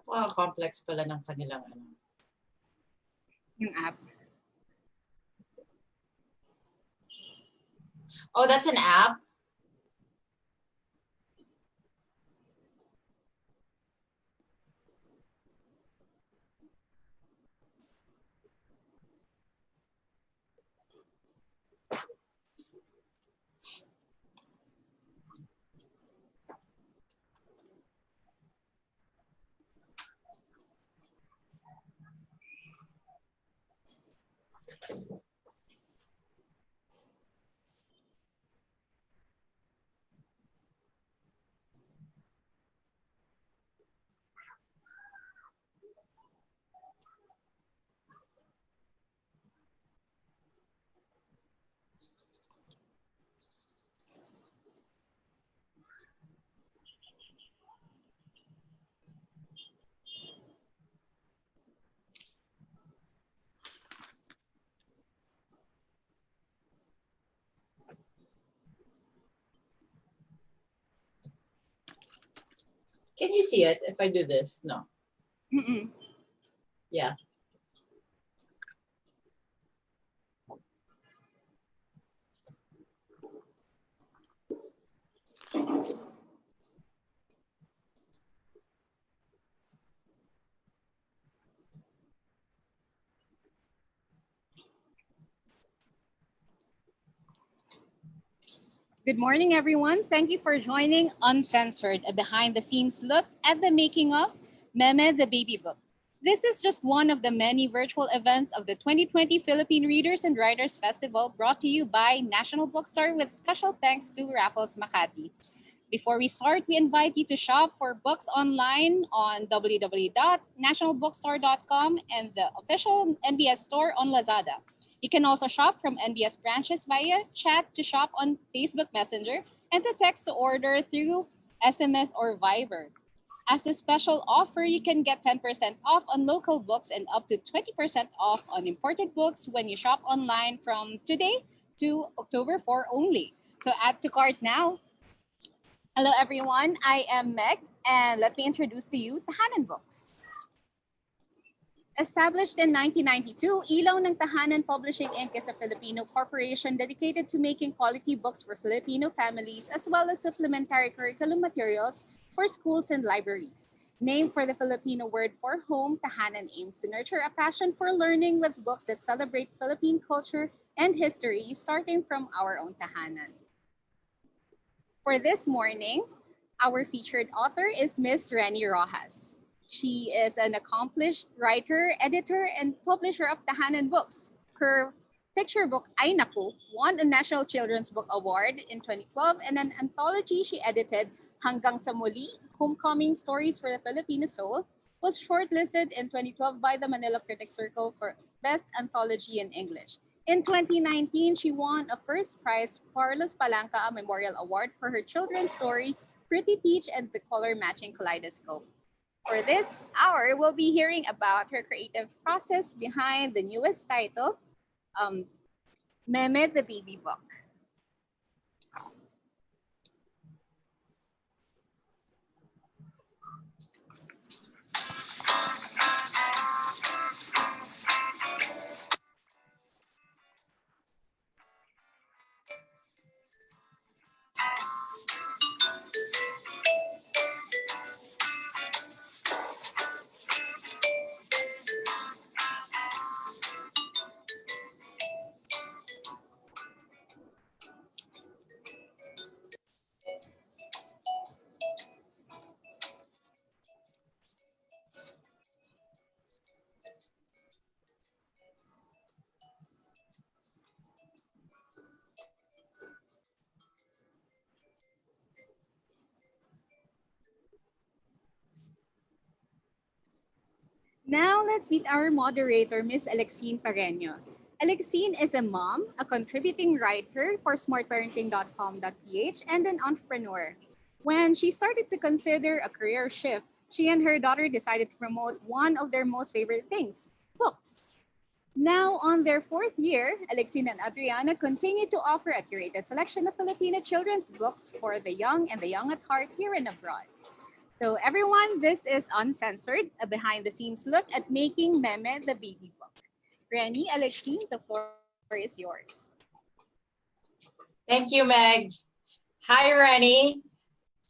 Wow, complex pala ng kanilang ano. Yung app. Oh, that's an app? Can you see it if I do this? No. Mm-mm. Yeah. Good morning, everyone. Thank you for joining Uncensored, a behind-the-scenes look at the making of Meme the Baby Book. This is just one of the many virtual events of the 2020 Philippine Readers and Writers Festival brought to you by National Bookstore with special thanks to Raffles Makati. Before we start, we invite you to shop for books online on www.nationalbookstore.com and the official NBS store on Lazada. You can also shop from NBS branches via chat to shop on Facebook Messenger and to text to order through SMS or Viber. As a special offer, you can get 10% off on local books and up to 20% off on imported books when you shop online from today to October 4 only. So add to cart now. Hello everyone, I am Meg and let me introduce to you Tahanan Books. Established in 1992, Ilaw ng Tahanan Publishing Inc. is a Filipino corporation dedicated to making quality books for Filipino families as well as supplementary curriculum materials for schools and libraries. Named for the Filipino word for home, Tahanan aims to nurture a passion for learning with books that celebrate Philippine culture and history starting from our own tahanan. For this morning, our featured author is Miss Reni Roxas. She is an accomplished writer, editor, and publisher of Tahanan Books. Her picture book, Ay Naku, won a National Children's Book Award in 2012 and an anthology she edited, Hanggang sa Muli, Homecoming Stories for the Filipino Soul, was shortlisted in 2012 by the Manila Critics Circle for Best Anthology in English. In 2019, she won a first prize Carlos Palanca Memorial Award for her children's story, Pretty Peach and the Color Matching Kaleidoscope. For this hour, we'll be hearing about her creative process behind the newest title, Meme the Baby Book. Now let's meet our moderator, Miss Alexine Pareño. Alexine is a mom, a contributing writer for smartparenting.com.ph, and an entrepreneur. When she started to consider a career shift, she and her daughter decided to promote one of their most favorite things, books. Now, on their fourth year, Alexine and Adriana continue to offer a curated selection of Filipino children's books for the young and the young at heart here and abroad. So, everyone, this is Uncensored, a behind the scenes look at making Meme the baby book. Reni, Alexine, the floor is yours. Thank you, Meg. Hi, Reni.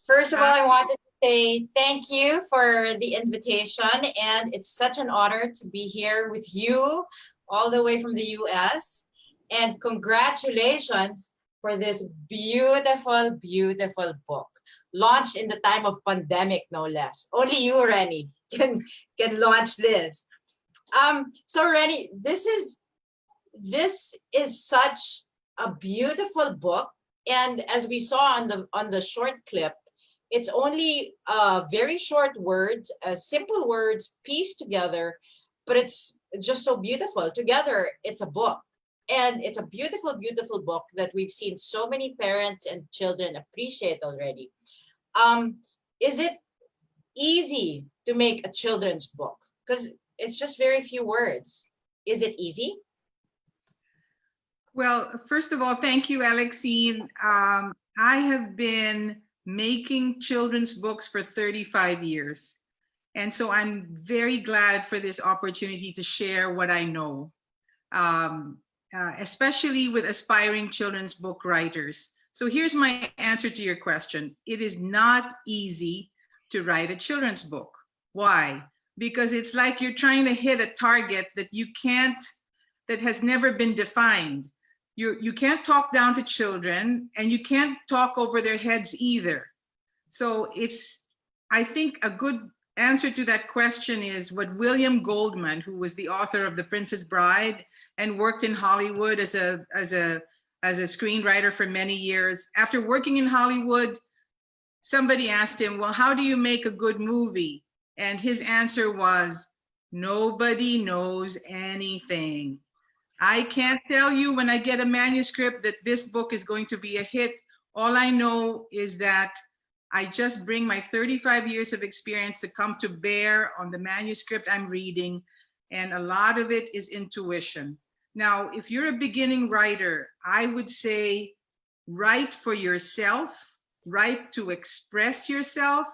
First of all, I wanted to say thank you for the invitation, and it's such an honor to be here with you all the way from the US. And congratulations for this beautiful, beautiful book, launched in the time of pandemic, no less. Only you, Reni, can launch this. So Reni, this is such a beautiful book, and as we saw on the short clip, it's only very short words, simple words pieced together, but it's just so beautiful. Together, it's a book. And it's a beautiful, beautiful book that we've seen so many parents and children appreciate already. Is it easy to make a children's book? Because it's just very few words. Is it easy? Well, first of all, thank you, Alexine. I have been making children's books for 35 years. And so I'm very glad for this opportunity to share what I know, especially with aspiring children's book writers. So here's my answer to your question. It is not easy to write a children's book. Why? Because it's like you're trying to hit a target that that has never been defined. You can't talk down to children, and you can't talk over their heads either. So I think a good answer to that question is what William Goldman, who was the author of The Princess Bride and worked in Hollywood as a screenwriter for many years. After working in Hollywood, somebody asked him, well, how do you make a good movie? And his answer was, nobody knows anything. I can't tell you when I get a manuscript that this book is going to be a hit. All I know is that I just bring my 35 years of experience to come to bear on the manuscript I'm reading, and a lot of it is intuition. Now, if you're a beginning writer, I would say write for yourself, write to express yourself,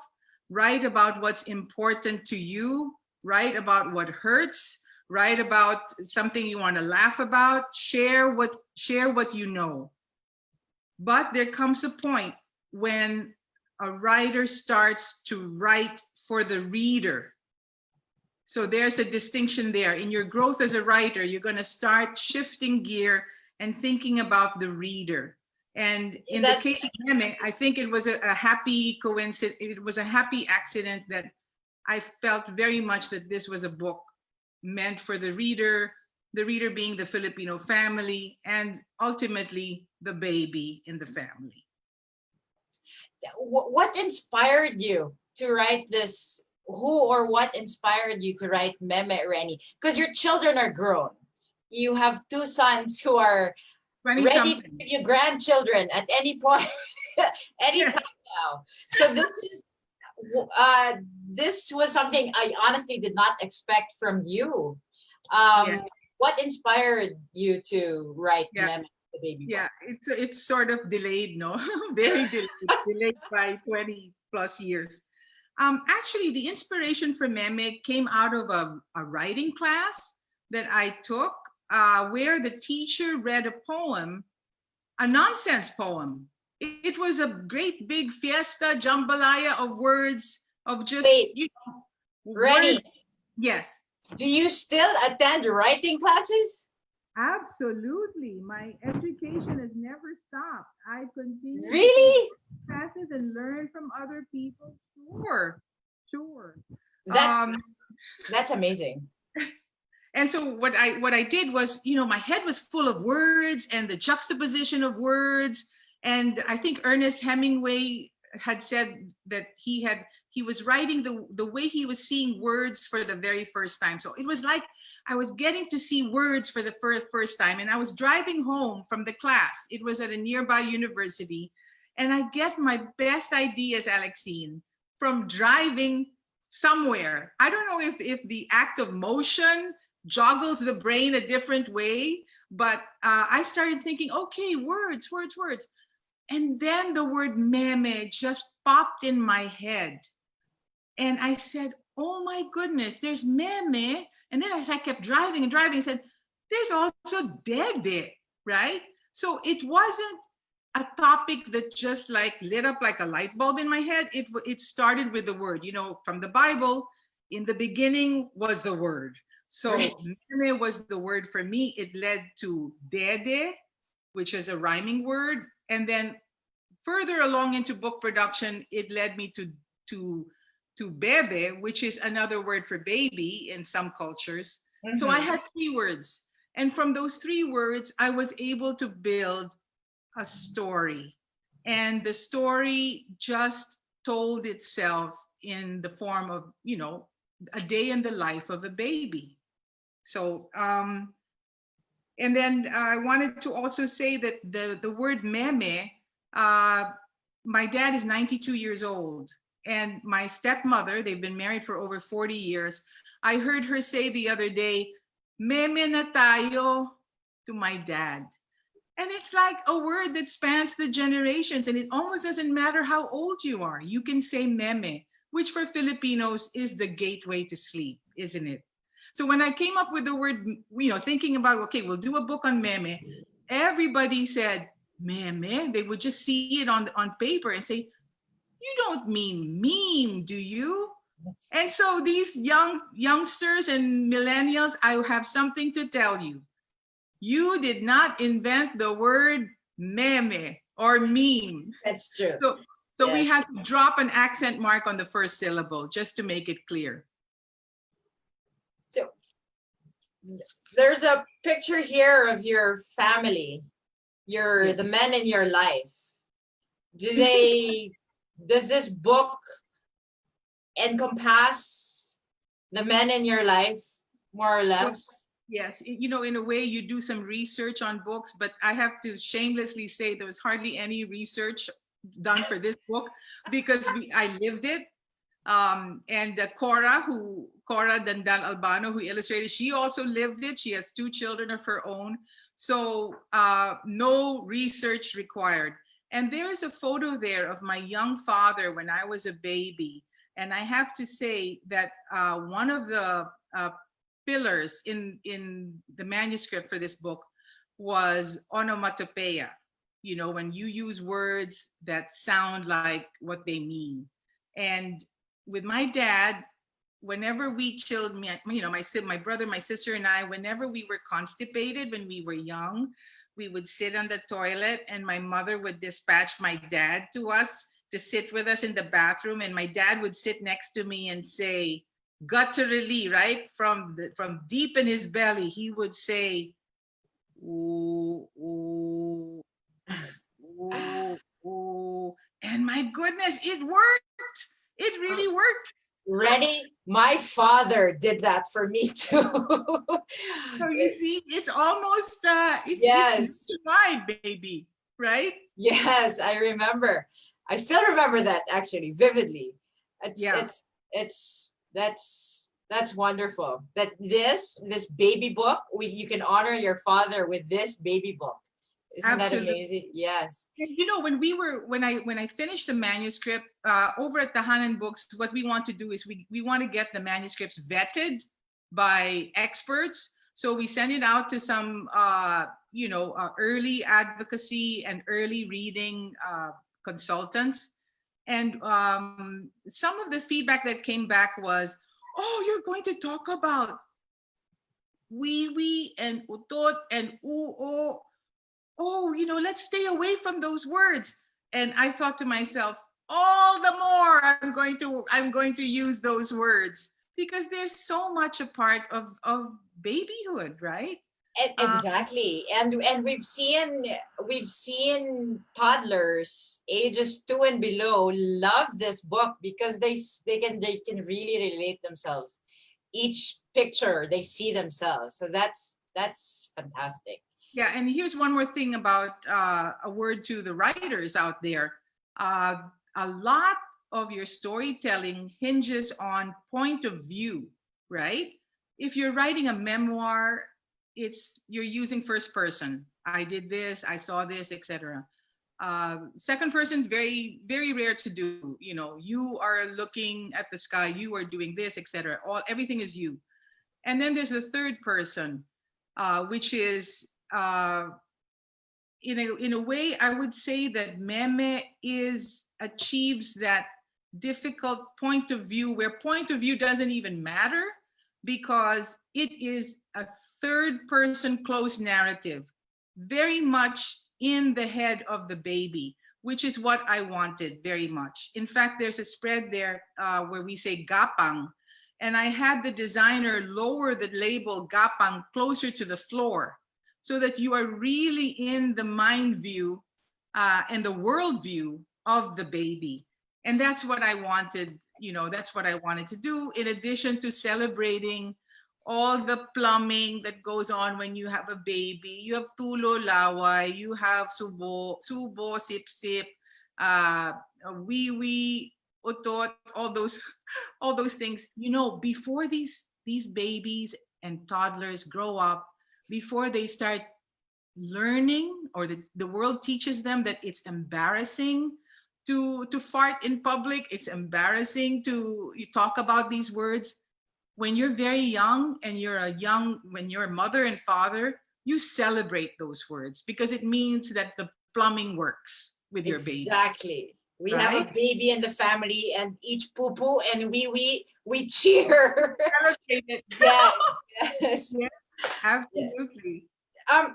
write about what's important to you, write about what hurts, write about something you want to laugh about, share what you know. But there comes a point when a writer starts to write for the reader. So there's a distinction there. In your growth as a writer, you're going to start shifting gear and thinking about the reader. And in the case of Meme, I think it was a happy coincidence. It was a happy accident that I felt very much that this was a book meant for the reader being the Filipino family, and ultimately the baby in the family. What inspired you to write this? Who or what inspired you to write Meme, Reni? Because your children are grown. You have two sons who are ready to give you grandchildren at any point, any time now. So this was something I honestly did not expect from you. What inspired you to write Meme, the baby book? Yeah, it's sort of delayed, no? Very delayed by 20 plus years. Actually, the inspiration for Meme came out of a writing class that I took where the teacher read a poem, a nonsense poem. It was a great big fiesta, jambalaya of words, of just, Reni, yes. Do you still attend writing classes? Absolutely. My education has never stopped. I continue really to take classes and learn from other people. Sure. That's amazing. And so what I did was, my head was full of words and the juxtaposition of words. And I think Ernest Hemingway had said that he had he was writing the way he was seeing words for the very first time. So it was like I was getting to see words for the first time. And I was driving home from the class. It was at a nearby university. And I get my best ideas, Alexine, from driving somewhere. I don't know if the act of motion joggles the brain a different way, but I started thinking, okay, words. And then the word meme just popped in my head. And I said, oh my goodness, there's meme. And then as I kept driving and driving, I said, there's also dede, right? So it wasn't a topic that just like lit up like a light bulb in my head. It started with the word, you know, from the Bible, in the beginning was the word. So meme was the word for me. It led to dede, which is a rhyming word. And then further along into book production, it led me to bebe, which is another word for baby in some cultures. Mm-hmm. So I had 3 words. And from those 3 words, I was able to build a story. And the story just told itself in the form of, you know, a day in the life of a baby. So, and then I wanted to also say that the word meme, my dad is 92 years old. And my stepmother, they've been married for over 40 years. I heard her say the other day, meme na tayo, to my dad. And it's like a word that spans the generations, and it almost doesn't matter how old you are. You can say meme, which for Filipinos is the gateway to sleep, isn't it? So when I came up with the word, you know, thinking about, okay, we'll do a book on meme, everybody said, meme. They would just see it on paper and say, you don't mean meme, do you? And so these youngsters and millennials, I have something to tell you. You did not invent the word meme or meme. That's true. So yes. We had to drop an accent mark on the first syllable just to make it clear. So there's a picture here of your family, the men in your life. Does this book encompass the men in your life, more or less? Yes, you know, in a way you do some research on books, but I have to shamelessly say there was hardly any research done for this book because I lived it. And Cora Dandan Albano, who illustrated, she also lived it. She has 2 children of her own. So no research required. And there is a photo there of my young father when I was a baby. And I have to say that one of the pillars in the manuscript for this book was onomatopoeia. You know, when you use words that sound like what they mean. And with my dad, whenever we chilled, my brother, my sister, and I, whenever we were constipated when we were young, we would sit on the toilet and my mother would dispatch my dad to us to sit with us in the bathroom. And my dad would sit next to me and say, gutturally, right? From deep in his belly, he would say, ooh, ooh, ooh, ooh. And my goodness, it worked. It really worked. Reni, my father did that for me too. So you see, it's almost yes, it's wide, baby, right? Yes, I remember. I still remember that actually vividly. That's wonderful. That this baby book, you can honor your father with this baby book. Isn't Absolutely. That amazing? Yes. You know, when I finished the manuscript over at Tahanan Books, what we want to do is we want to get the manuscripts vetted by experts. So we send it out to some early advocacy and early reading consultants. And some of the feedback that came back was, oh, you're going to talk about wee and utot and oo. Oh, you know, let's stay away from those words. And I thought to myself, all the more I'm going to use those words because they're so much a part of babyhood, right? Exactly. And we've seen toddlers ages 2 and below love this book because they can really relate themselves. Each picture they see themselves. So that's fantastic. Yeah, and here's one more thing about a word to the writers out there. Uh, a lot of your storytelling hinges on point of view, right? If you're writing a memoir, you're using first person. I did this, I saw this, etc. Second person, very rare to do. You know, you are looking at the sky, you are doing this, etc. Everything is you. And then there's a third person, which is in a way, I would say that meme achieves that difficult point of view where point of view doesn't even matter because it is a third person closed narrative, very much in the head of the baby, which is what I wanted very much. In fact, there's a spread there where we say gapang, and I had the designer lower the label gapang closer to the floor so that you are really in the mind view and the world view of the baby. And that's what I wanted, that's what I wanted to do, in addition to celebrating all the plumbing that goes on when you have a baby. You have tulo laway, you have subo, sip sip, wee wee, utot, all those things. Before these babies and toddlers grow up, before they start learning or the world teaches them that it's embarrassing to fart in public, it's embarrassing to you talk about these words. When you're very young and when you're a mother and father, you celebrate those words because it means that the plumbing works with your baby. Exactly. We have a Right? baby in the family and each poo poo and we cheer. Celebrate it. Yeah. Yes. Yeah, Yes. absolutely.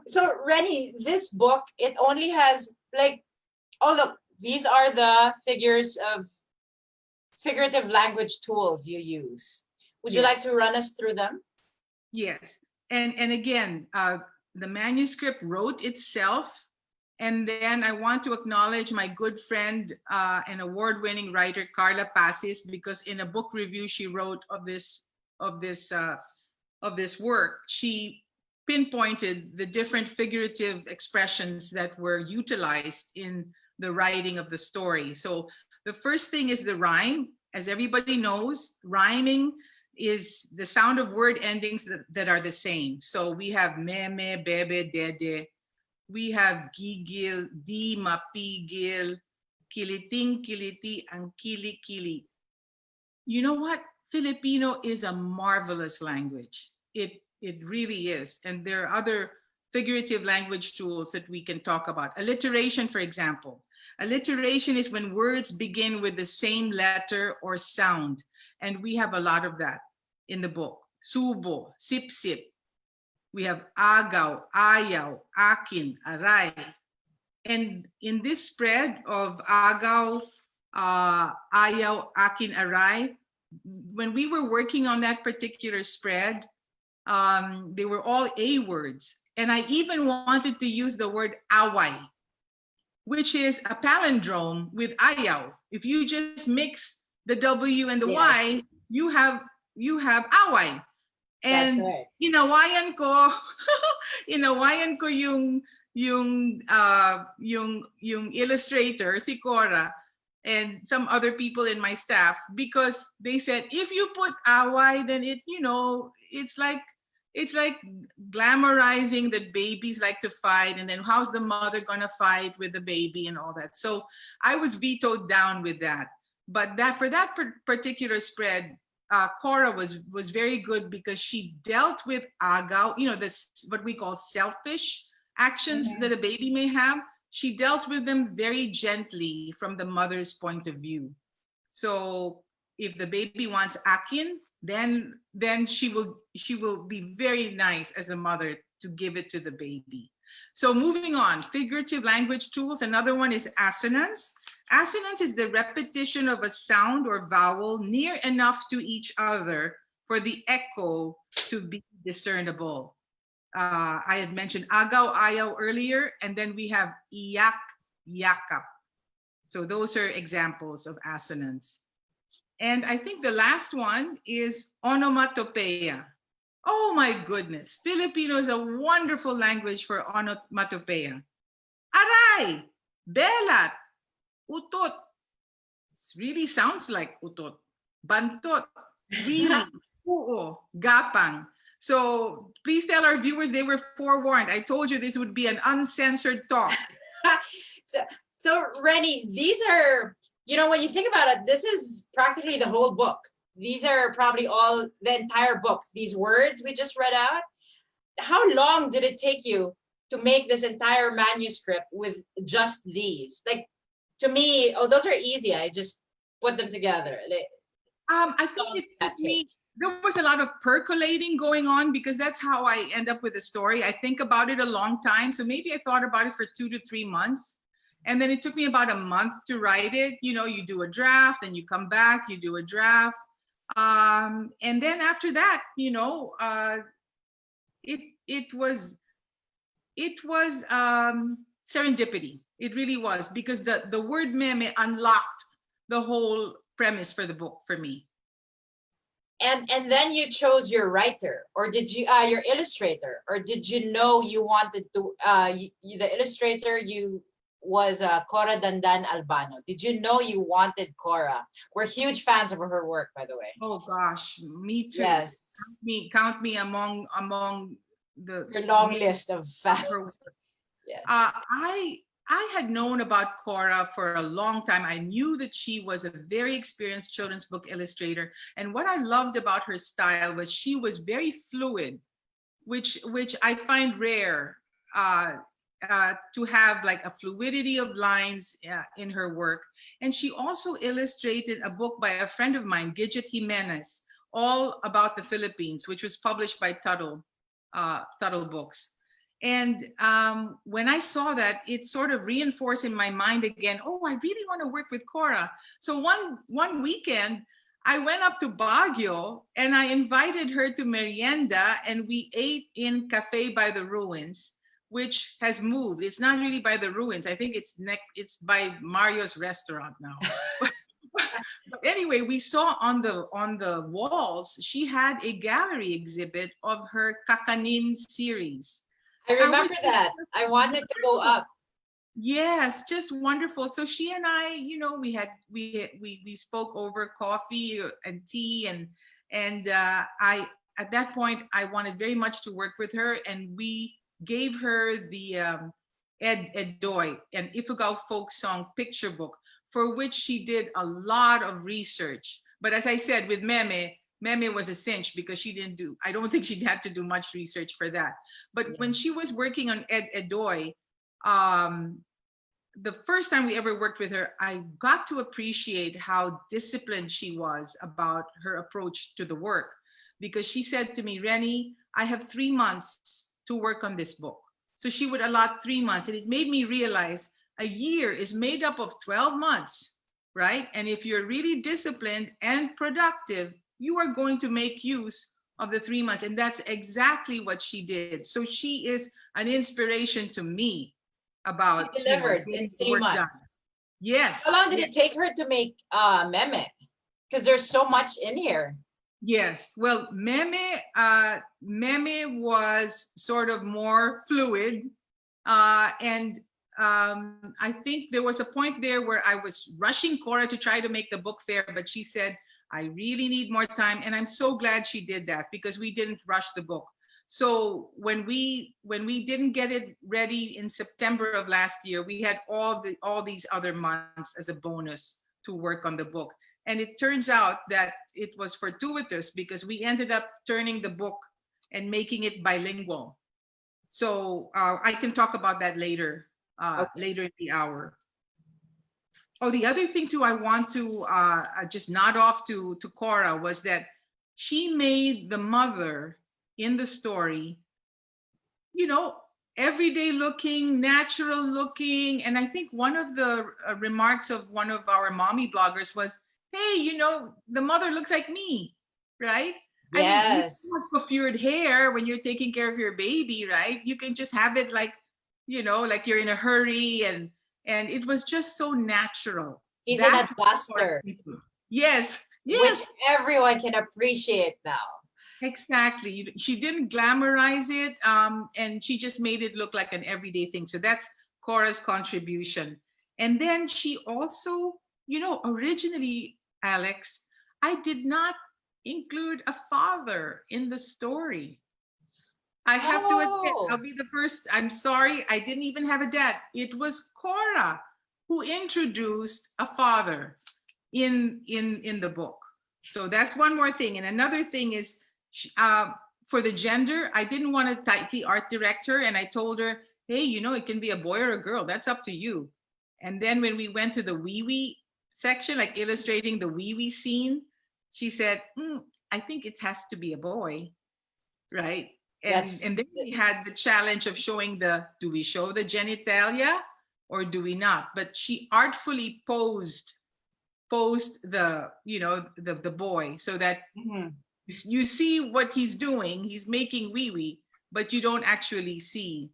So Reni, this book, it only has like, oh look, these are the figures of figurative language tools you use. Would you Yes. like to run us through them? Yes. And again, the manuscript wrote itself. And then I want to acknowledge my good friend and award-winning writer Carla Pasis, because in a book review she wrote of this work, she pinpointed the different figurative expressions that were utilized in the writing of the story. So the first thing is the rhyme. As everybody knows, rhyming is the sound of word endings that are the same. So we have meme, bebe, dede. We have gigil, di mapigil, kiliting, kiliti, and kili, kili. You know what? Filipino is a marvelous language. It really is. And there are other figurative language tools that we can talk about. Alliteration, for example. Alliteration is when words begin with the same letter or sound. And we have a lot of that in the book. Subo, sip sip. We have agaw, ayaw, akin, aray. And in this spread of agaw, ayaw, akin, aray, when we were working on that particular spread, they were all A words. And I even wanted to use the word away, which is a palindrome with ayaw. If you just mix the W and the Yes. Y, you have away. That's And right. inawayan ko, yung illustrator, si Cora, and some other people in my staff, because they said if you put away, then it's like glamorizing that babies like to fight, and then how's the mother gonna fight with the baby and all that. So I was vetoed down with that. But for that particular spread, Cora was very good because she dealt with agaw, this what we call selfish actions that a baby may have. She dealt with them very gently from the mother's point of view. So if the baby wants akin, then she will be very nice as a mother to give it to the baby. So moving on, figurative language tools. Another one is assonance. Assonance is the repetition of a sound or vowel near enough to each other for the echo to be discernible. I had mentioned agaw, ayaw earlier, and then we have iyak, yakap. So those are examples of assonance. And I think the last one is onomatopoeia. Oh my goodness, Filipino is a wonderful language for onomatopoeia. Aray, belat, utot. This really sounds like utot. Bantot, wili, oo, gapang. So please tell our viewers they were forewarned. I told you this would be an uncensored talk. so Reni, these are, when you think about it, this is practically the whole book. These are probably all the entire book. These words we just read out. How long did it take you to make this entire manuscript with just these? Like, to me, those are easy. I just put them together. I think it took me, there was a lot of percolating going on because that's how I end up with a story. I think about it a long time. So maybe I thought about it for 2 to 3 months. And then it took me about a month to write it. You do a draft and you come back, you do a draft. And then after that, it was serendipity. It really was, because the word meme unlocked the whole premise for the book for me. And then you chose your writer, or did you your illustrator, or did you know you wanted to the illustrator was Cora Dandan Albano? Did you know you wanted Cora? We're huge fans of her work, by the way. Oh gosh, me too. Yes. Count me among your long list of fans. Yes. I had known about Cora for a long time. I knew that she was a very experienced children's book illustrator. And what I loved about her style was she was very fluid, which I find rare to have like a fluidity of lines in her work. And she also illustrated a book by a friend of mine, Gidget Jimenez, all about the Philippines, which was published by Tuttle Books. And when I saw that, it sort of reinforced in my mind again, oh, I really want to work with Cora. So one weekend, I went up to Baguio and I invited her to merienda, and we ate in Cafe by the Ruins, which has moved. It's not really by the Ruins. I think it's by Mario's restaurant now. But anyway, we saw on the walls, she had a gallery exhibit of her Kakanin series. I remember that. I wanted to go up. Yes, just wonderful. So she and I, we spoke over coffee and tea, and I at that point I wanted very much to work with her, and we gave her the Ed Doy, an Ifugao folk song picture book, for which she did a lot of research. But as I said, with Meme was a cinch because I don't think she'd had to do much research for that. But when she was working on Ed Doy, the first time we ever worked with her, I got to appreciate how disciplined she was about her approach to the work. Because she said to me, Reni, I have 3 months to work on this book. So she would allot 3 months. And it made me realize a year is made up of 12 months, right? And if you're really disciplined and productive, you are going to make use of the 3 months. And that's exactly what she did. So she is an inspiration to me about she delivered in 3 months. Done. Yes. How long did it take her to make Meme? Because there's so much in here. Yes. Well, Meme was sort of more fluid. And I think there was a point there where I was rushing Cora to try to make the book fair, but she said, I really need more time. And I'm so glad she did that, because we didn't rush the book. So when we didn't get it ready in September of last year, we had all these other months as a bonus to work on the book. And it turns out that it was fortuitous, because we ended up turning the book and making it bilingual. So I can talk about that later, later in the hour. Oh, the other thing too, I want to just nod off to Cora, was that she made the mother in the story, everyday looking, natural looking. And I think one of the remarks of one of our mommy bloggers was, hey, the mother looks like me, right? I mean, you Yes. don't have coiffured hair when you're taking care of your baby, right? You can just have it like, like you're in a hurry, and it was just so natural. He's in a That's what duster, people. Yes, which yes, everyone can appreciate now. exactly. She didn't glamorize it, and she just made it look like an everyday thing. So that's Cora's contribution. And then she also, originally, Alex, I did not include a father in the story. I have to admit, I'll Oh, be the first. I'm sorry, I didn't even have a dad. It was Cora who introduced a father in the book. So that's one more thing. And another thing is, for the gender, I didn't want to tightly art direct her, and I told her, hey, it can be a boy or a girl. That's up to you. And then when we went to the wee wee section, like illustrating the wee wee scene, she said, I think it has to be a boy, right? And that's and then we had the challenge of showing do we show the genitalia or do we not? But she artfully posed the boy so that mhm. you see what he's doing. He's making wee wee, but you don't actually see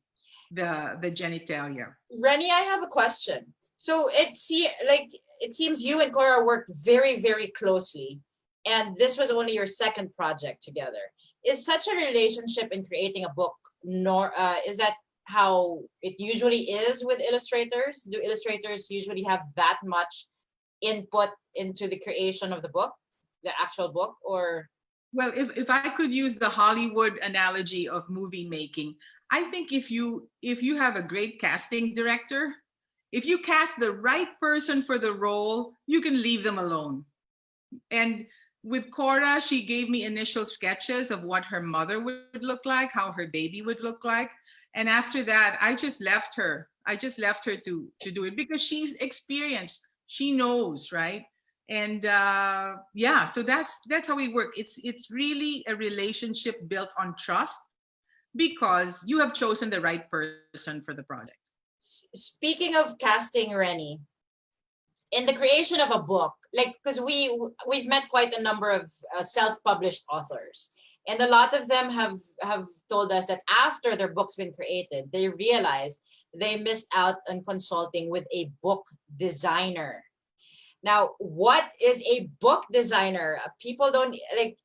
the genitalia. Reni, I have a question. So it seems you and Cora worked very, very closely, and this was only your second project together. Is such a relationship in creating a book, nor is that how it usually is with illustrators? Do illustrators usually have that much input into the creation of the book, the actual book, or Well, if I could use the Hollywood analogy of movie making, I think if you have a great casting director, if you cast the right person for the role, you can leave them alone. And with Cora, she gave me initial sketches of what her mother would look like, how her baby would look like. And after that, I just left her. I just left her to do it because she's experienced. She knows, right? And yeah, so that's how we work. It's really a relationship built on trust because you have chosen the right person for the project. speaking of casting, Reni, in the creation of a book, like because we've met quite a number of self-published authors, and a lot of them have told us that after their book's been created, they realized they missed out on consulting with a book designer. Now, what is a book designer? People don't like.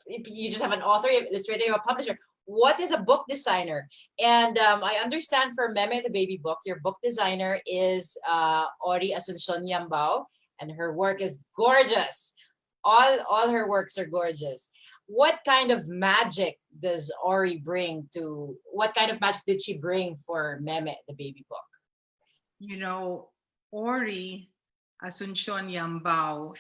You just have an author, you have illustrator, you have a publisher. What is a book designer? And I understand for Meme the Baby Book, your book designer is Ori Asuncion Yambao, and her work is gorgeous. All her works are gorgeous. What kind of magic does Ori bring to? What kind of magic did she bring for Meme the Baby Book? You know, Ori Asuncion Yambao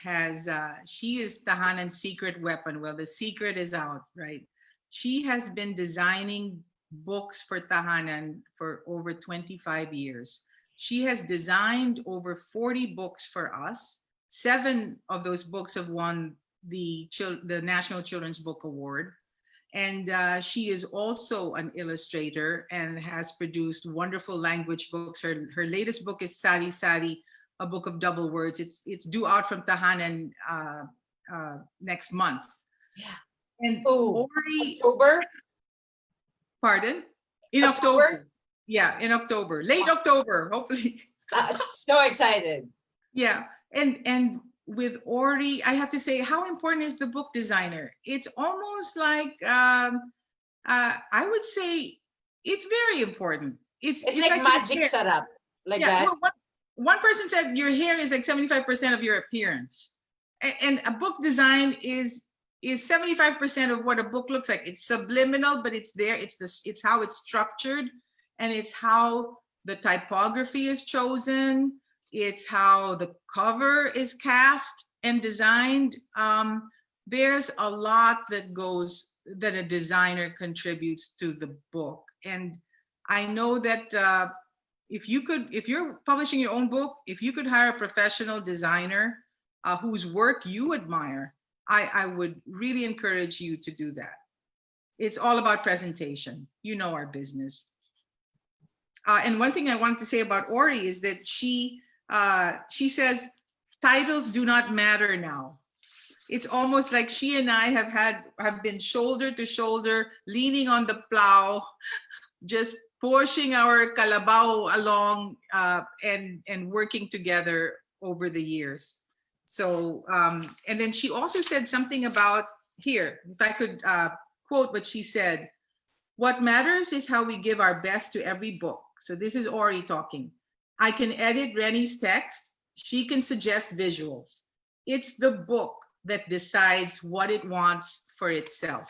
she is Tahanan's secret weapon. Well, the secret is out, right? She has been designing books for Tahanan for over 25 years. She has designed over 40 books for us. 7 of those books have won the National Children's Book Award. And she is also an illustrator and has produced wonderful language books. Her latest book is Sari Sari, a book of double words. It's due out from Tahanan next month. Yeah. And Oh, Ori, October. pardon, in October. October. Yeah, in October, late October, hopefully. So excited. Yeah, and with Ori, I have to say, how important is the book designer? It's almost like I would say it's very important. It's It's like like your magic hair. setup, like Yeah, that. well, one person said your hair is like 75% of your appearance, and a book design is 75% of what a book looks like. It's subliminal, but it's there. It's how it's structured, and it's how the typography is chosen. It's how the cover is cast and designed. There's a lot that a designer contributes to the book, and I know that if you're publishing your own book, if you could hire a professional designer whose work you admire, I would really encourage you to do that. It's all about presentation. You know our business. And one thing I wanted to say about Ori is that she says titles do not matter now. It's almost like she and I have been shoulder to shoulder, leaning on the plow, just pushing our kalabaw along and working together over the years. So, and then she also said something about here, if I could quote what she said, what matters is how we give our best to every book. So this is Ori talking. I can edit Reni's text. She can suggest visuals. It's the book that decides what it wants for itself.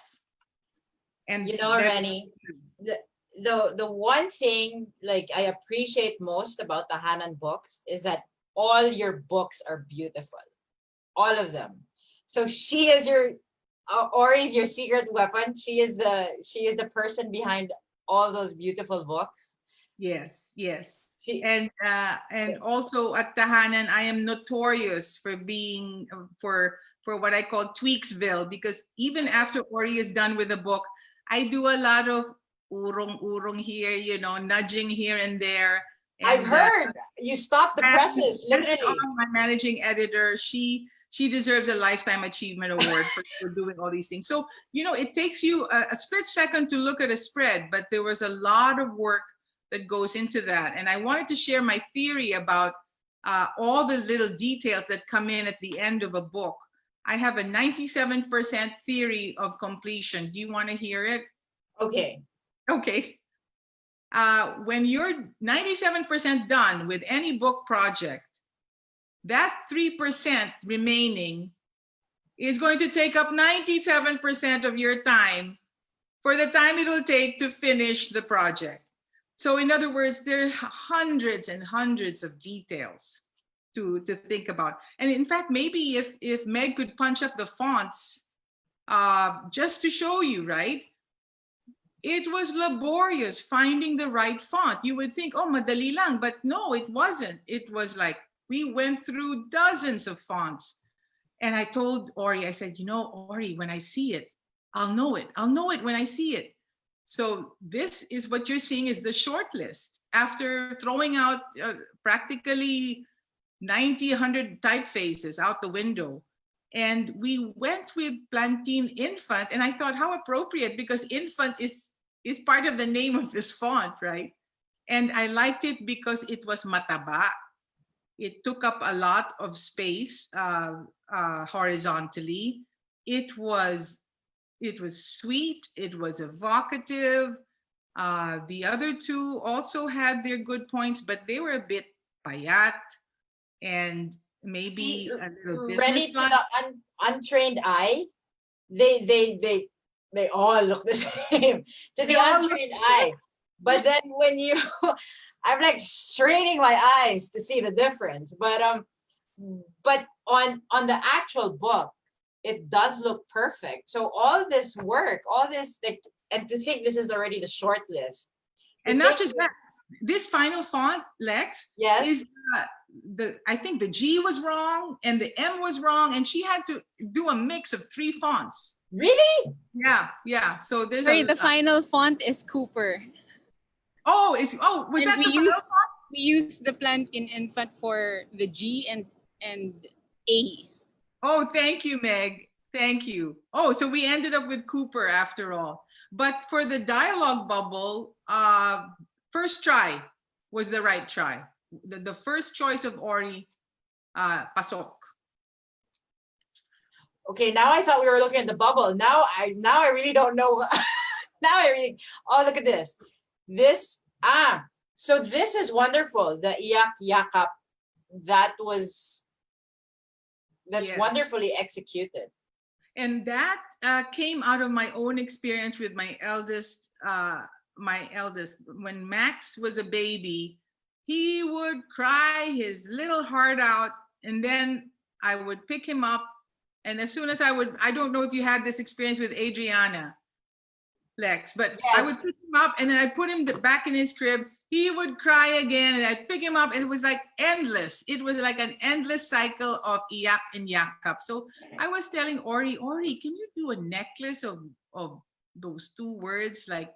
And You know, Reni, the one thing like I appreciate most about the Hanan books is that all your books are beautiful, all of them. So she is your Ori is your secret weapon. She is the person behind all those beautiful books. Yes, yes. She, And also at Tahanan, I am notorious for being for what I call Tweaksville, because even after Ori is done with the book, I do a lot of urong here, you know, nudging here and there. I've And heard you stopped the presses, literally. my managing editor, she deserves a lifetime achievement award for doing all these things. So, you know, it takes you a split second to look at a spread, but there was a lot of work that goes into that. And I wanted to share my theory about all the little details that come in at the end of a book. I have a 97% theory of completion. Do you want to hear it? Okay. Okay. When you're 97% done with any book project, that 3% remaining is going to take up 97% of your time for the time it will take to finish the project. So in other words, there are hundreds and hundreds of details to think about. And in fact, maybe if Meg could punch up the fonts just to show you, right? It was laborious finding the right font. You would think, oh, madali lang, but no, it wasn't. It was like, we went through dozens of fonts. And I told Ori, I said, you know, Ori, when I see it, I'll know it. I'll know it when I see it. So this is what you're seeing is the short list. After throwing out practically 90, 100 typefaces out the window. And we went with Plantin Infant. And I thought, how appropriate, because infant is part of the name of this font, right? And I liked it because it was mataba. It took up a lot of space horizontally. It was sweet. It was evocative. The other two also had their good points, but they were a bit payat and maybe See, a little ready to business. the untrained eye, they all look the same to the untrained eye. But then when you, I'm like straining my eyes to see the difference. But on the actual book, it does look perfect. So all this work, all this like, and to think this is already the short list. And not just that, this final font, Lex, yes, is I think the G was wrong and the M was wrong, and she had to do a mix of 3 fonts. Really? Yeah. So there's the final font is Cooper. Was And that the final font? We use the Plantin Infant for the G and A. Oh, thank you, Meg. Thank you. Oh, so we ended up with Cooper after all. But for the dialogue bubble, first try was the right try. The first choice of Ori, pasok. Okay, now I thought we were looking at the bubble. Now I really don't know. Now I really, oh, look at this. So this is wonderful. The iyak yakap, that's yes, wonderfully executed. And that came out of my own experience with my eldest. When Max was a baby, he would cry his little heart out, and then I would pick him up. And as soon as I don't know if you had this experience with Adriana, Lex, but yes, I would pick him up and then I'd put him back in his crib. He would cry again and I'd pick him up, and it was like endless. It was like an endless cycle of iyak and yakap. So I was telling Ori, can you do a necklace of those 2 words, like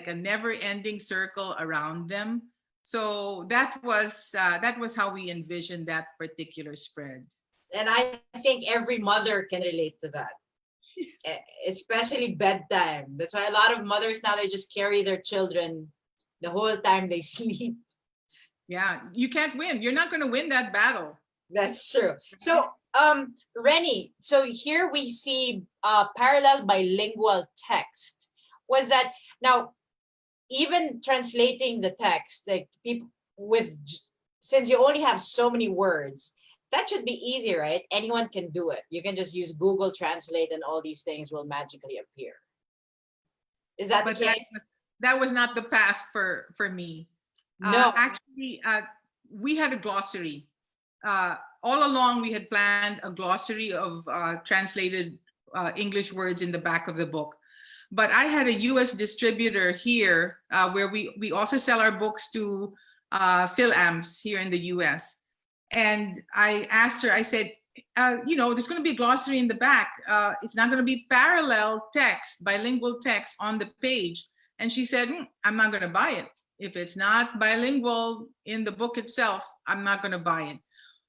a never-ending circle around them? So that was how we envisioned that particular spread. And I think every mother can relate to that, especially bedtime. That's why a lot of mothers now, they just carry their children the whole time they sleep. Yeah, you can't win. You're not going to win that battle. That's true. So, Reni, so here we see parallel bilingual text. Was that now, even translating the text, like people since you only have so many words, that should be easy, right? Anyone can do it. You can just use Google Translate and all these things will magically appear. Is that the But case? that was not the path for me. No. Actually, we had a glossary. All along, we had planned a glossary of translated English words in the back of the book. But I had a U.S. distributor here where we also sell our books to PhilAmps here in the U.S. And I asked her, I said, there's going to be a glossary in the back. It's not going to be parallel text, bilingual text on the page. And she said, I'm not going to buy it. If it's not bilingual in the book itself, I'm not going to buy it.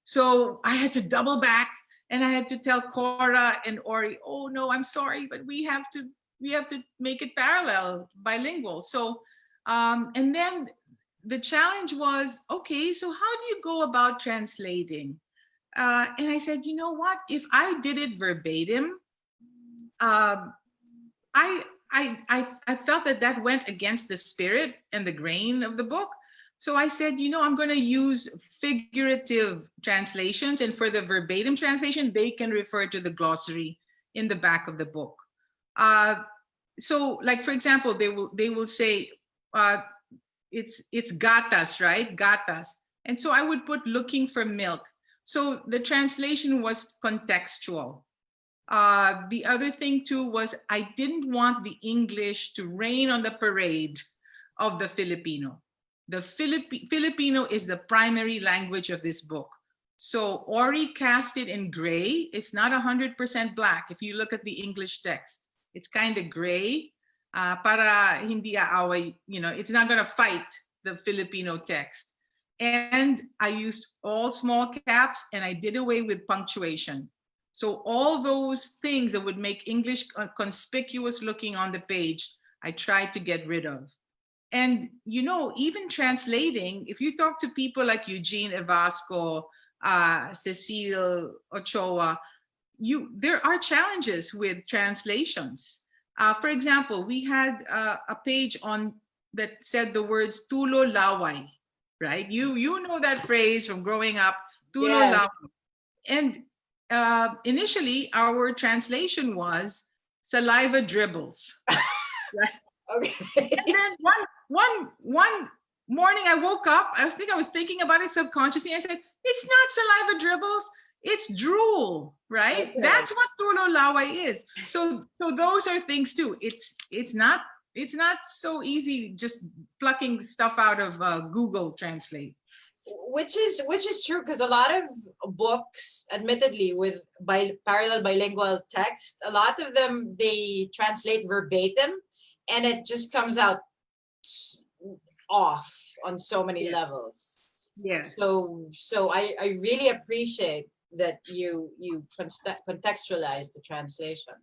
So I had to double back and I had to tell Cora and Ori, oh no, I'm sorry, but we have to make it parallel, bilingual. So, and then the challenge was, okay, so how do you go about translating? And I said, you know what? If I did it verbatim, I felt that went against the spirit and the grain of the book. So I said, I'm going to use figurative translations, and for the verbatim translation, they can refer to the glossary in the back of the book. So, like for example, they will say it's gatas, right? Gatas, and so I would put looking for milk. So the translation was contextual. The other thing too was I didn't want the English to rain on the parade of the Filipino. The Filipino is the primary language of this book. So Ori cast it in gray. It's not 100% black. If you look at the English text, it's kind of gray. Para hindi aaway, it's not going to fight the Filipino text. And I used all small caps and I did away with punctuation. So all those things that would make English conspicuous looking on the page, I tried to get rid of. And, even translating, if you talk to people like Eugene Evasco, Cecile Ochoa, there are challenges with translations. For example, we had a page that said the words tulo laway, right? You know that phrase from growing up, tulo laway. And initially, our translation was saliva dribbles. Right? Okay. And then one morning I woke up, I think I was thinking about it subconsciously. I said, it's not saliva dribbles, it's drool, right? That's what tulo laway is. So those are things too. It's not so easy just plucking stuff out of Google Translate. Which is true, because a lot of books, admittedly, with parallel bilingual text, a lot of them they translate verbatim, and it just comes out off on so many levels. Yes. So I really appreciate that you contextualize the translation.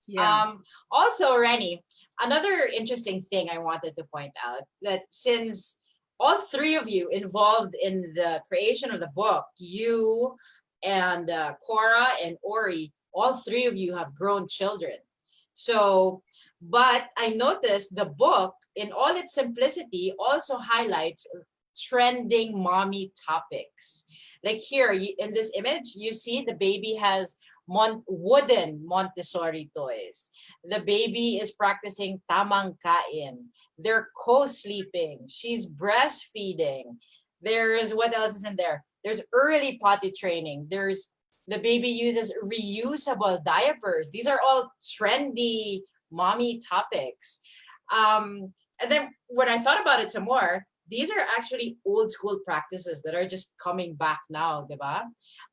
Yeah. Also, Reni, another interesting thing I wanted to point out, that since all three of you involved in the creation of the book, you and Cora and Ori, all three of you have grown children. So, but I noticed the book, in all its simplicity, also highlights trending mommy topics. Like here in this image, you see the baby has wooden Montessori toys. The baby is practicing tamang kain. They're co-sleeping. She's breastfeeding. There's, what else is in there? There's early potty training. The baby uses reusable diapers. These are all trendy mommy topics. And then when I thought about it some more, these are actually old school practices that are just coming back now, diba?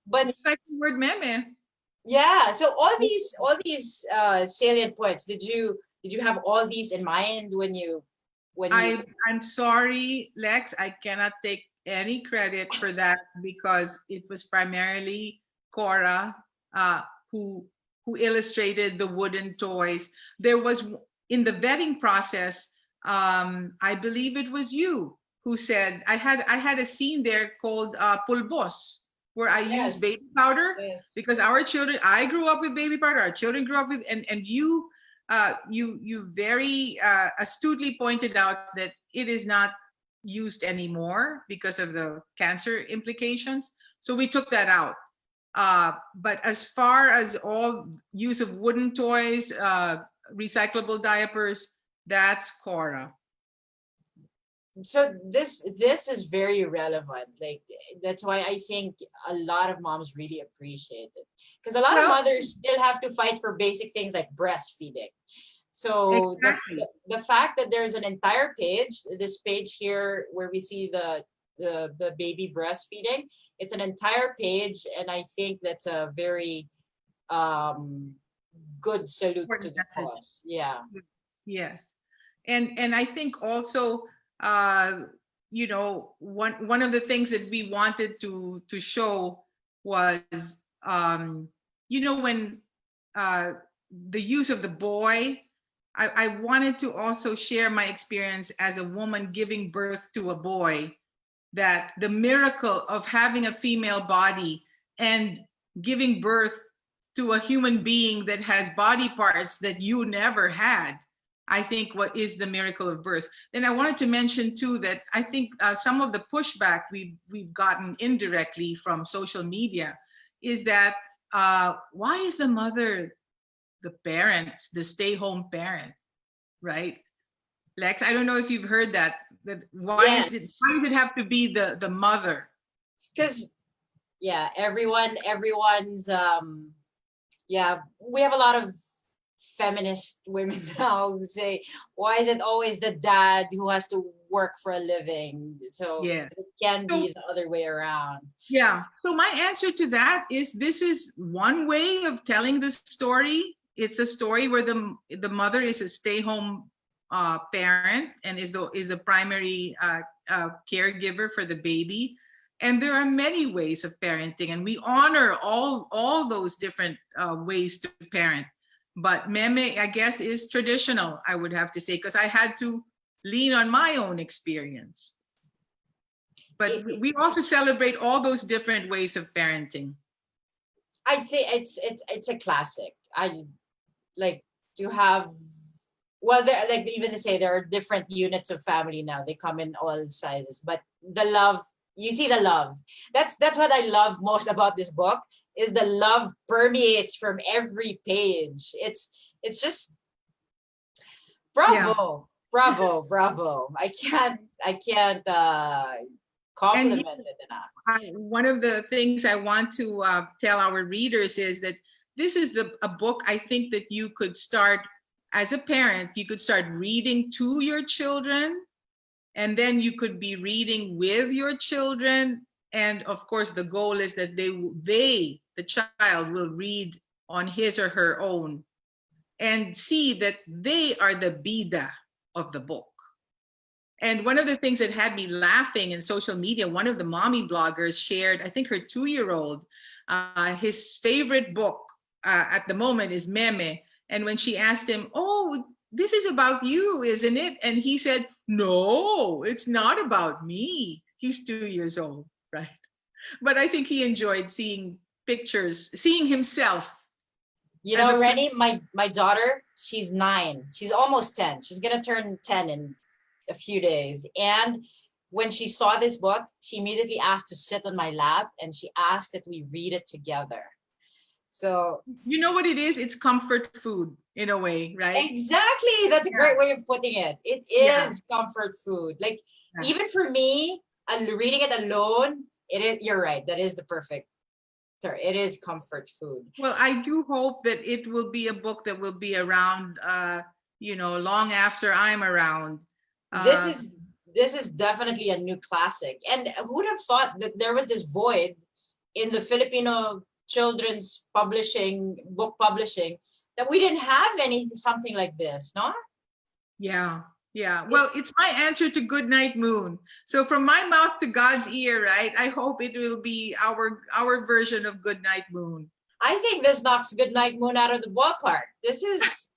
But it's like the word meme. Yeah, so all these salient points, did you have all these in mind when you I'm sorry, Lex, I cannot take any credit for that because it was primarily Cora, who illustrated the wooden toys. There was, in the vetting process, I believe it was you who said, I had a scene there called Pulbos, where I used Yes. baby powder, Yes. because our children, I grew up with baby powder, our children grew up with, and you very astutely pointed out that it is not used anymore because of the cancer implications. So we took that out. But as far as all use of wooden toys, recyclable diapers, that's Cora. So this is very relevant. Like, that's why I think a lot of moms really appreciate it, because a lot of Well, mothers still have to fight for basic things like breastfeeding. So exactly. the fact that there's an entire page, this page here where we see the baby breastfeeding, it's an entire page, and I think that's a very good salute to Important the message. cause. Yeah. Yes, and I think also, one of the things that we wanted to show was, when the use of the boy. I wanted to also share my experience as a woman giving birth to a boy, that the miracle of having a female body and giving birth to a human being that has body parts that you never had, I think what is the miracle of birth. Then I wanted to mention too that I think some of the pushback we've gotten indirectly from social media is that why is the mother the parents, the stay-home parent, right? Lex, I don't know if you've heard that. That why Yes. does it have to be the mother? Because yeah, everyone's yeah, we have a lot of feminist women now who say, why is it always the dad who has to work for a living? So Yeah. it can So be the other way around. yeah. So my answer to that is, this is one way of telling the story. It's a story where the mother is a stay-home parent and is the primary caregiver for the baby. And there are many ways of parenting, and we honor all those different ways to parent. But meme, I guess, is traditional, I would have to say, because I had to lean on my own experience. But we also celebrate all those different ways of parenting. I think it's a classic. I like to have, well, there, like, even to say there are different units of family now. They come in all sizes, but the love, you see the love. That's what I love most about this book, is the love permeates from every page. It's just bravo, bravo. I can't compliment it enough. One of the things I want to tell our readers is that this is a book I think that you could start as a parent. You could start reading to your children, and then you could be reading with your children. And of course, the goal is that the child will read on his or her own and see that they are the bida of the book. And one of the things that had me laughing in social media, one of the mommy bloggers shared, I think her 2-year-old, his favorite book at the moment is Meme. And when she asked him, oh, this is about you, isn't it? And he said, no, it's not about me. He's 2 years old, right? But I think he enjoyed seeing pictures, seeing himself. You know, Reni, my daughter, she's 9. She's almost 10. She's gonna turn 10 in a few days. And when she saw this book, she immediately asked to sit on my lap, and she asked that we read it together. So you know what it is? It's comfort food in a way, right? exactly. That's a great way of putting it. It is comfort food. Like, even for me, and reading it alone, it is, you're right. That is the perfect term. It is comfort food. Well, I do hope that it will be a book that will be around, long after I'm around. This is definitely a new classic. And who would have thought that there was this void in the Filipino children's book publishing, that we didn't have something like this, no? Yeah. Yeah, well, it's my answer to Good Night Moon. So from my mouth to God's ear, right? I hope it will be our version of Good Night Moon. I think this knocks Good Night Moon out of the ballpark. This is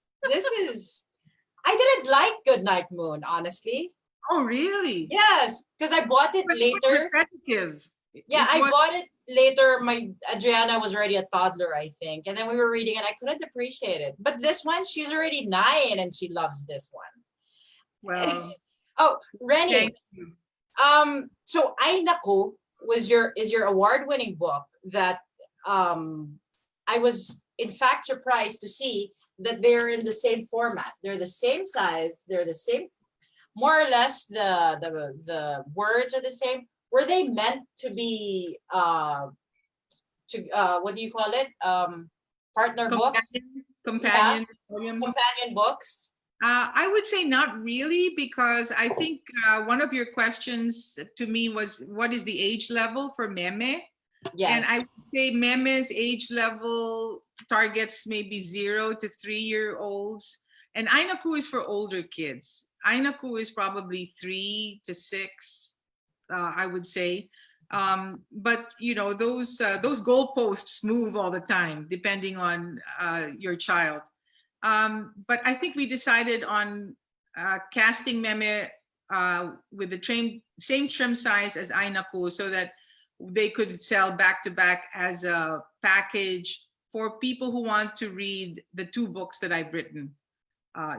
I didn't like Good Night Moon, honestly. Oh, really? Yes, because I bought it But it was later. repetitive. Yeah, It I was, bought it later. My Adriana was already a toddler, I think. And then we were reading it. I couldn't appreciate it. But this one, she's already 9 and she loves this one. well, Oh, Reni. thank you. So Ay Naku is your award-winning book that I was in fact surprised to see that they're in the same format. They're the same size, they're the same, more or less the words are the same. Were they meant to be what do you call it? Partner books? Companion volumes. Companion books? I would say not really, because I think one of your questions to me was, what is the age level for Meme? Yes. And I would say Meme's age level targets maybe 0 to 3-year-olds. And Ainaku is for older kids. Ainaku is probably 3 to 6, I would say. But you know, those goalposts move all the time, depending on your child. But I think we decided on casting Meme with the same trim size as Ainaku, so that they could sell back to back as a package for people who want to read the 2 books that I've written,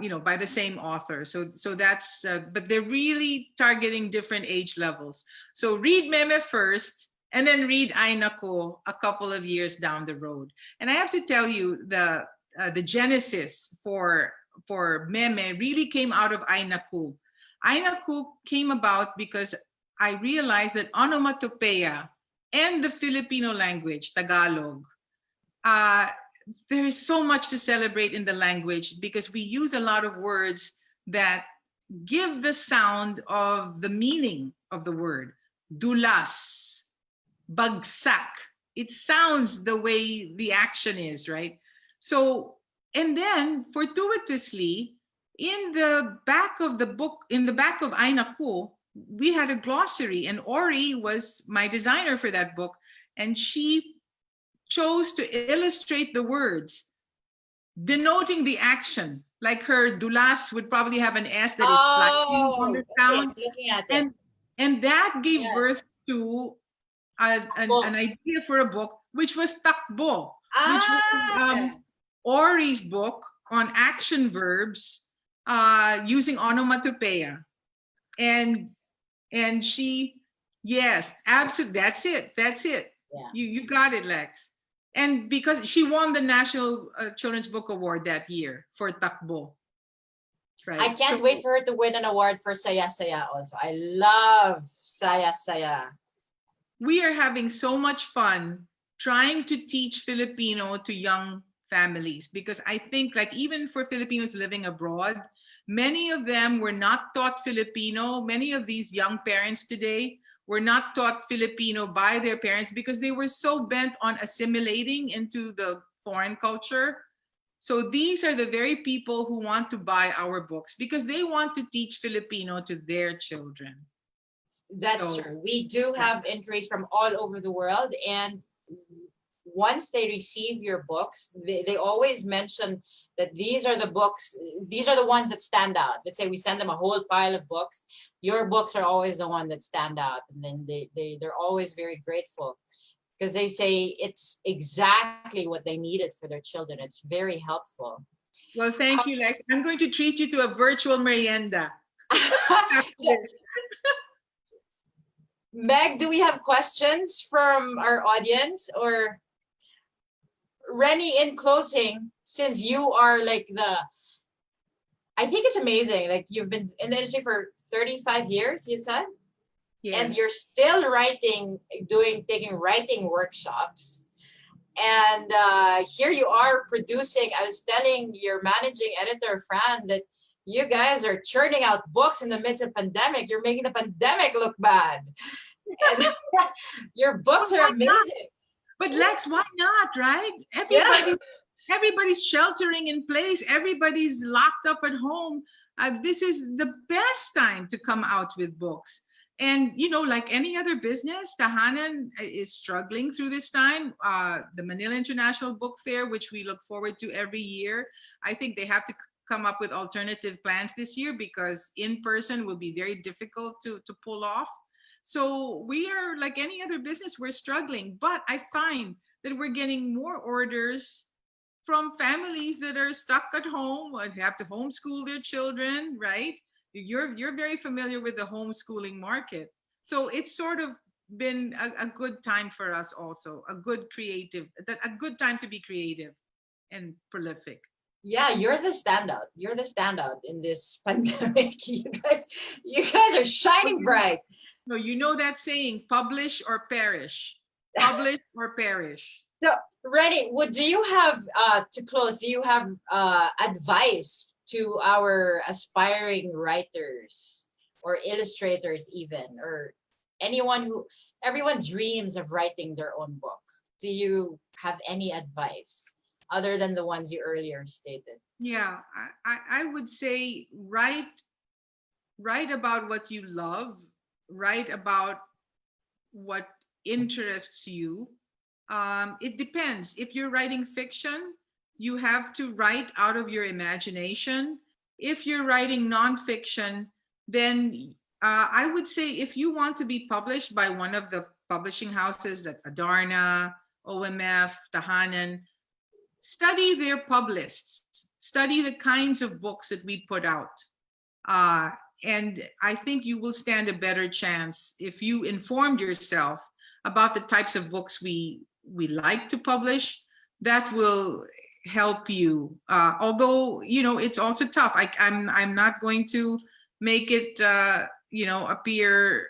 you know, by the same author. So that's, but they're really targeting different age levels. So read Meme first, and then read Ainaku a couple of years down the road. And I have to tell you, the genesis for Meme really came out of Ainaku. Ainaku came about because I realized that onomatopoeia and the Filipino language, Tagalog, there is so much to celebrate in the language, because we use a lot of words that give the sound of the meaning of the word. Dulas, bagsak. It sounds the way the action is, right? So, and then fortuitously, in the back of the book, in the back of Ainaku, we had a glossary, and Ori was my designer for that book, and she chose to illustrate the words denoting the action. Like her dulas would probably have an S that is sliding on the sound. Okay, looking at it. And that gave Yes. birth to an idea for a book, which was Takbo, which was Ori's book on action verbs using onomatopoeia. And she, yes, absolutely, that's it. Yeah. You got it, Lex. And because she won the National Children's Book Award that year for Takbo. Right. I can't wait for her to win an award for Saya Saya also. I love Saya Saya. We are having so much fun trying to teach Filipino to young families, because I think, like, even for Filipinos living abroad, many of them were not taught Filipino. Many of these young parents today were not taught Filipino by their parents because they were so bent on assimilating into the foreign culture. So these are the very people who want to buy our books because they want to teach Filipino to their children. That's true. We do have inquiries from all over the world, and once they receive your books, they always mention that these are the books, these are the ones that stand out. Let's say we send them a whole pile of books. Your books are always the one that stand out. And then they're always very grateful because they say it's exactly what they needed for their children. It's very helpful. Well, thank you, Lex. I'm going to treat you to a virtual merienda. Meg, do we have questions from our audience? Or Reni, in closing, since you are like I think it's amazing. Like, you've been in the industry for 35 years, you said? Yes. And you're still writing, taking writing workshops. And here you are producing. I was telling your managing editor, Fran, that you guys are churning out books in the midst of pandemic. You're making the pandemic look bad. And your books are amazing. But Lex, why not, right? Everybody's sheltering in place. Everybody's locked up at home. This is the best time to come out with books. And, you know, like any other business, Tahanan is struggling through this time. The Manila International Book Fair, which we look forward to every year, I think they have to come up with alternative plans this year because in person will be very difficult to pull off. So we are like any other business, we're struggling. But I find that we're getting more orders from families that are stuck at home and have to homeschool their children, right? You're very familiar with the homeschooling market. So it's sort of been a good time for us also, a good time to be creative and prolific. Yeah, you're the standout. You're the standout in this pandemic. You guys are shining bright. No, you know that saying, publish or perish. Publish or perish. So, Reni, do you have to close? Do you have advice to our aspiring writers or illustrators, even, or everyone dreams of writing their own book? Do you have any advice other than the ones you earlier stated? Yeah, I would say write about what you love, write about what interests you. It depends. If you're writing fiction, you have to write out of your imagination. If you're writing nonfiction, then I would say if you want to be published by one of the publishing houses at Adarna, OMF, Tahanan, study their publicists, study the kinds of books that we put out. And I think you will stand a better chance if you informed yourself about the types of books we like to publish. That will help you. Although, you know, it's also tough. I'm not going to make it, you know, appear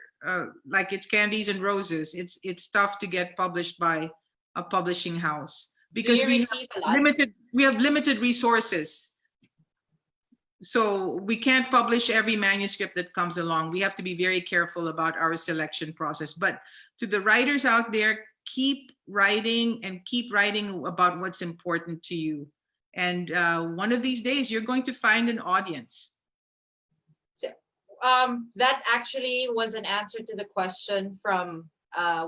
like it's candies and roses. It's tough to get published by a publishing house because we have limited resources. So we can't publish every manuscript that comes along. We have to be very careful about our selection process. But to the writers out there, keep writing and keep writing about what's important to you. And one of these days, you're going to find an audience. So, that actually was an answer to the question from,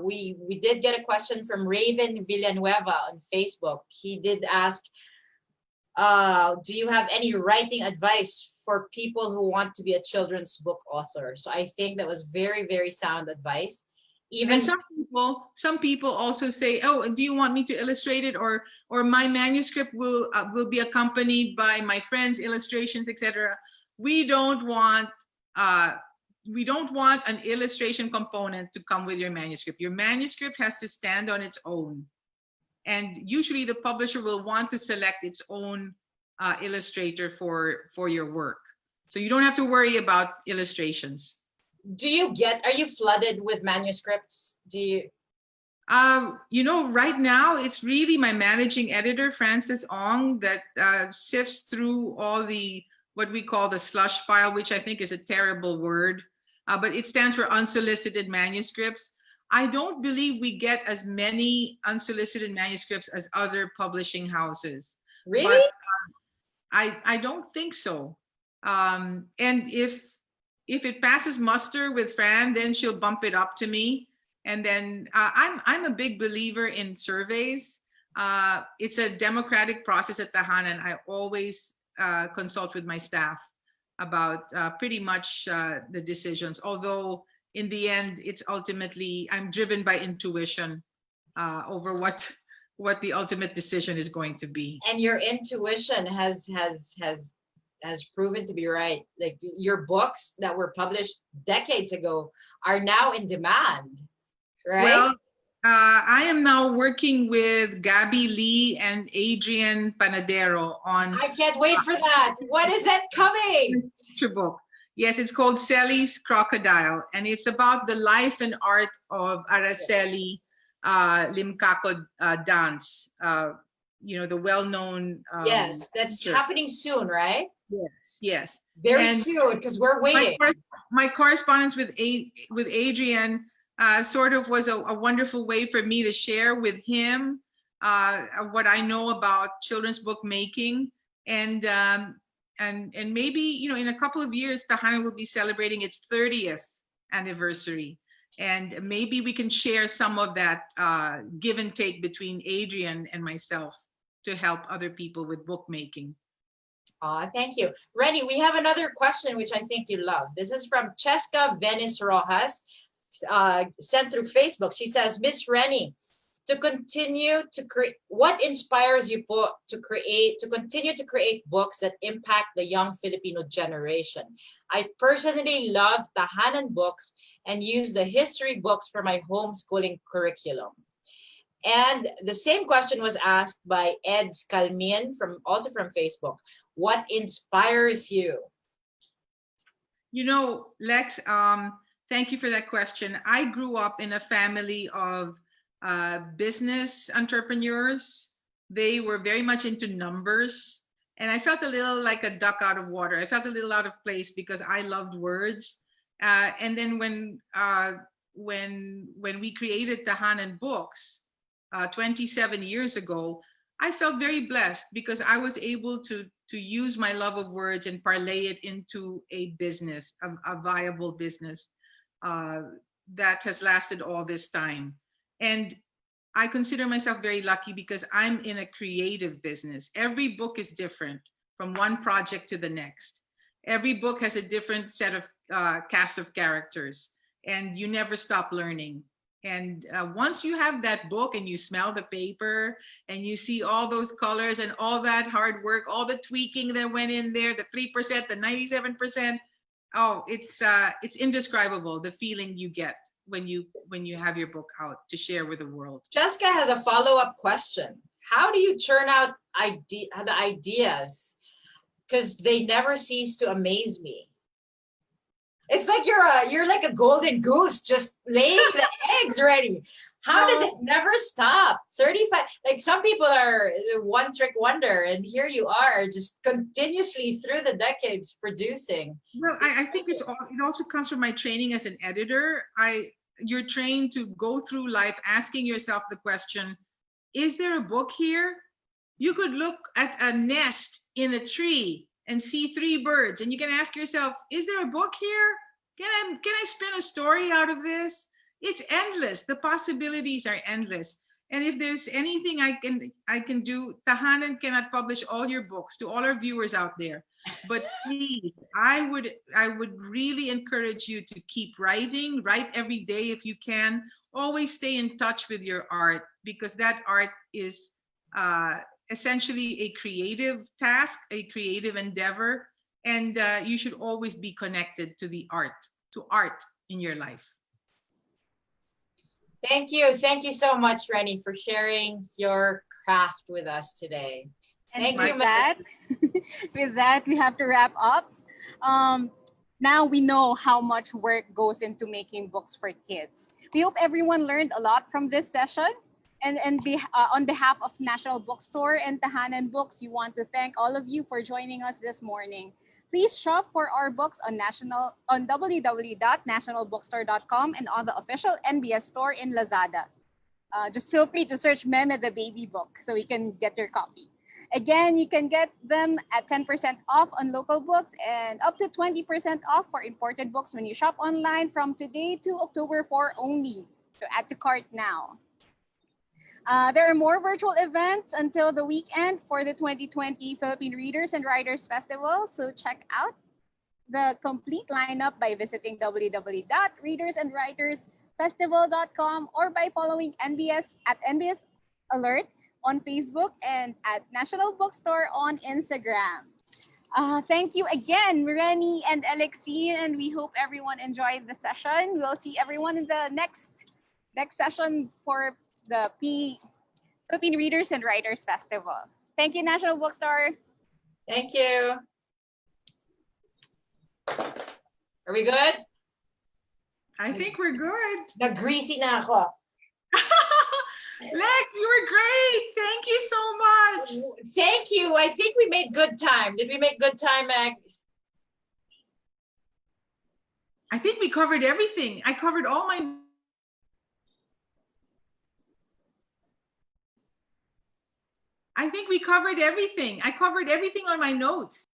we did get a question from Raven Villanueva on Facebook. He did ask, do you have any writing advice for people who want to be a children's book author? So I think that was very, very sound advice. Even some people also say, oh, do you want me to illustrate it, or my manuscript will be accompanied by my friends' illustrations, etc. We don't want an illustration component to come with your manuscript. Your manuscript has to stand on its own. And usually the publisher will want to select its own illustrator for your work. So you don't have to worry about illustrations. Are you flooded with manuscripts? You know, right now it's really my managing editor, Francis Ong, that sifts through all what we call the slush pile, which I think is a terrible word, but it stands for unsolicited manuscripts. I don't believe we get as many unsolicited manuscripts as other publishing houses. Really? But I don't think so. And if it passes muster with Fran, then she'll bump it up to me. And then I'm a big believer in surveys. It's a democratic process at Tahanan. I always consult with my staff about pretty much the decisions. Although in the end, it's ultimately, I'm driven by intuition over what the ultimate decision is going to be. And your intuition has proven to be right. Like your books that were published decades ago are now in demand, right? Well, I am now working with Gabby Lee and Adrian Panadero on. I can't wait for that. When is it coming? Book. Yes, it's called Sally's Crocodile, and it's about the life and art of Araceli Limcaco dance. You know, the well-known. Yes, that's happening soon, right? Yes. Very soon, because we're waiting. My correspondence with Adrian sort of was a wonderful way for me to share with him what I know about children's book making. And and maybe, you know, in a couple of years, Tahanan will be celebrating its 30th anniversary. And maybe we can share some of that give and take between Adrian and myself to help other people with bookmaking. Thank you. Reni, we have another question, which I think you love. This is from Cheska Venice Rojas, sent through Facebook. She says, Miss Reni, to continue to create, what inspires you to continue to create books that impact the young Filipino generation? I personally love Tahanan books and use the history books for my homeschooling curriculum. And the same question was asked by Ed Scalmian, also from Facebook. What inspires you? You know, Lex, thank you for that question. I grew up in a family of business entrepreneurs. They were very much into numbers. And I felt a little like a duck out of water. I felt a little out of place because I loved words. And then when we created Tahanan Books 27 years ago, I felt very blessed because I was able to use my love of words and parlay it into a business, a viable business that has lasted all this time. And I consider myself very lucky because I'm in a creative business. Every book is different from one project to the next. Every book has a different set of cast of characters, and you never stop learning. And once you have that book and you smell the paper and you see all those colors and all that hard work, all the tweaking that went in there, the 3%, the 97%, oh, it's indescribable, the feeling you get when you have your book out to share with the world. Jessica has a follow-up question. How do you churn out the ideas? Because they never cease to amaze me. It's like you're like a golden goose just laying the eggs ready. How does it never stop? 35, like some people are one trick wonder, and here you are just continuously through the decades producing. Well, I think it also comes from my training as an editor. You're trained to go through life asking yourself the question, is there a book here? You could look at a nest in a tree and see 3 birds, and you can ask yourself, is there a book here? Can I spin a story out of this? It's endless. The possibilities are endless. And if there's anything I can do, Tahanan cannot publish all your books, to all our viewers out there. But please, I would really encourage you to keep writing. Write every day if you can. Always stay in touch with your art, because that art is essentially a creative task, a creative endeavor, and you should always be connected to art in your life. Thank you. Thank you so much, Reni, for sharing your craft with us today. And Thank with you. that, with that, we have to wrap up. Now we know how much work goes into making books for kids. We hope everyone learned a lot from this session. And on behalf of National Bookstore and Tahanan Books, we want to thank all of you for joining us this morning. Please shop for our books on www.nationalbookstore.com and on the official NBS store in Lazada. Just feel free to search Meme the Baby Book so we can get your copy. Again, you can get them at 10% off on local books and up to 20% off for imported books when you shop online from today to October 4 only. So add to cart now. There are more virtual events until the weekend for the 2020 Philippine Readers and Writers Festival. So check out the complete lineup by visiting www.readersandwritersfestival.com or by following NBS at NBS Alert on Facebook and at National Bookstore on Instagram. Thank you again, Reni and Alexine, and we hope everyone enjoyed the session. We'll see everyone in the next session for the Philippine Readers and Writers Festival. Thank you, National Bookstore. Thank you. Are we good? I think we're good. Nag-greasy na ako. Lex, you were great. Thank you so much. Thank you. I think we made good time. Did we make good time, Meg? I think we covered everything. I covered all my... I think we covered everything. I covered everything on my notes.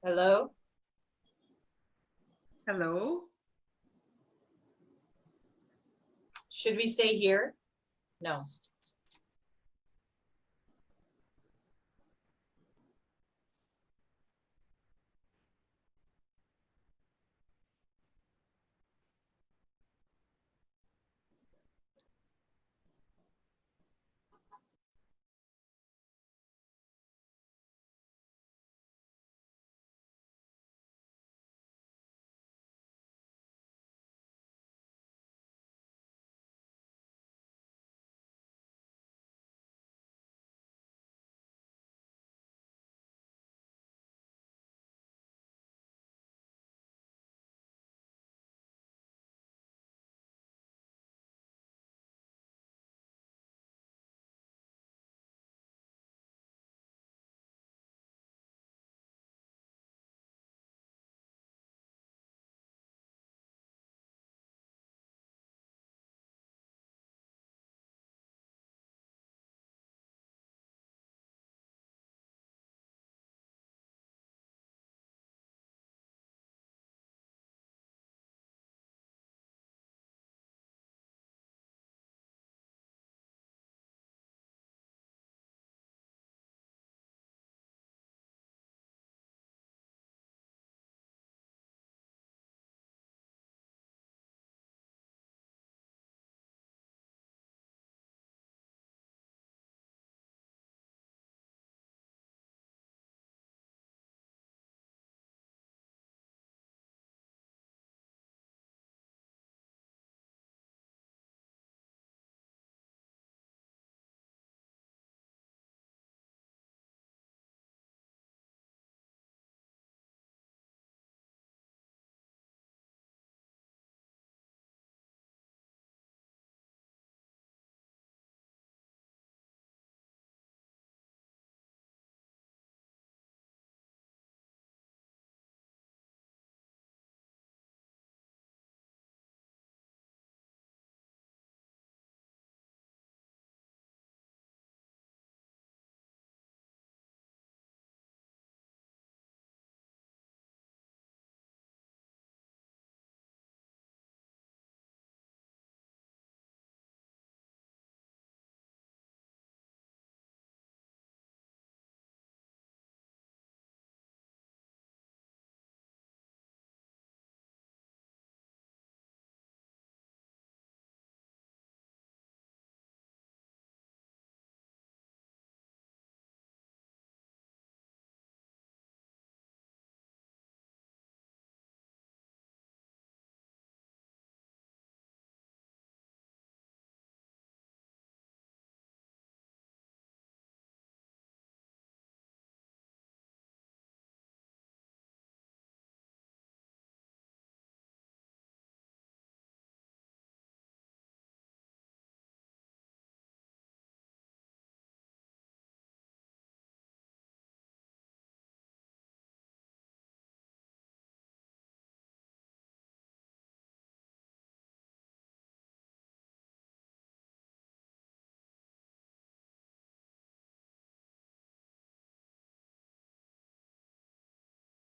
Hello? Hello? Should we stay here? No.